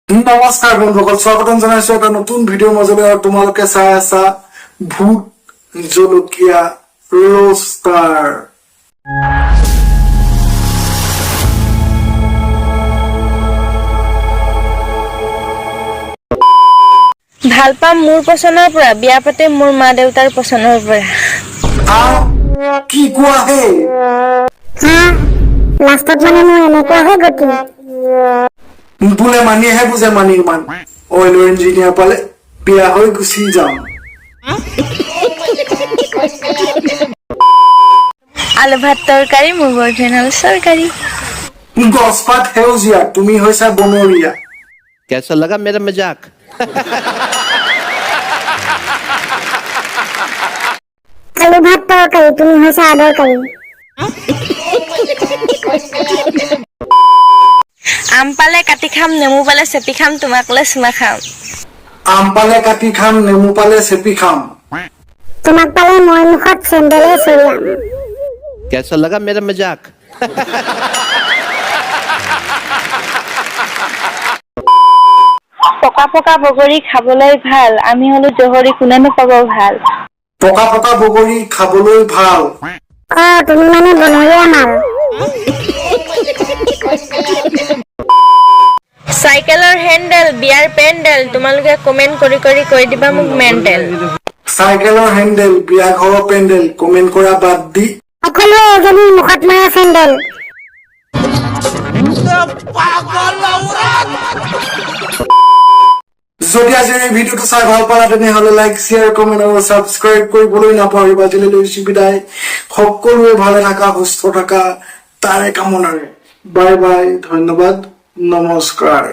নমস্কাৰ বন্ধুসকল, স্বাগতম জনাইছো এটা নতুন ভিডিঅ'ৰ মাজলৈ। আৰু তোমালোকে চাই আছা ভূত জলকীয়া ৰোষ্টাৰ। ভাল পাম মোৰ পছন্দৰ পৰা, বিয়া পাতে মোৰ মা দেউতাৰ পছন্দৰ পৰা। কি কোৱা হে? লাষ্টত মানে মোৰ এনেকুৱাহে গতি। বোলে মানিহে বুজে মানিৰ মান। অইলৰ ইঞ্জিনিয়াৰ পালে বিয়া হৈ গুচি যাম। আলু ভাত তৰকাৰী, মোৰ বয়ফ্ৰেণ্ড হ'ল চৰকাৰী। গছপাত সেউজীয়া, তুমি হৈছা বনৰীয়া। कैसा लगा मेरा मजाक? আলু ভাত তৰকাৰী, তুমি হৈছা আদৰকাৰী। আম পালে কাটি খাম, নেমু পালে চেপি খাম, তোমাক লৈ চুমা খাম। আম পালে কাটি খাম, নেমু পালে চেপি খাম। তোমাক পালে মই মুখত চেন্দেলে চৰিয়াম। कैसा लगा मेरा मजाक? পকা পকা বগৰী খাবলৈ ভাল, আমি হলো জহৰী, কোনেনো পাব ভাল। পকা পকা বগৰী খাবলৈ ভাল। তুমি মানে বনৰীয়া মাল। চাইকেলৰ হেণ্ডেল, বিয়াৰ পেণ্ডেল, তোমালোকে কমেন্ট কৰি কৰি কৈ দিবা মোক মেণ্টেল। চাইকেলৰ হেণ্ডেল, বিয়া ঘৰৰ পেণ্ডেল, কমেন্ট কৰা বাদ দি সকলোৱে এজনী মুখত মাৰা চেন্দেল। যদি আজিৰ এই ভিডিঅ'টো চাই ভাল পালা তেনেহলে লাইক, শ্বেয়াৰ, কমেন্ট আৰু ছাবস্ক্ৰাইব কৰিবলৈ নাপাহৰিবা। আজিলৈ লৈছো বিদায়। সকলোৱে ভালে থাকা, সুস্থ থাকা, তাৰে কামনাৰে। বাই বাই, ধন্যবাদ, নমস্কাৰ।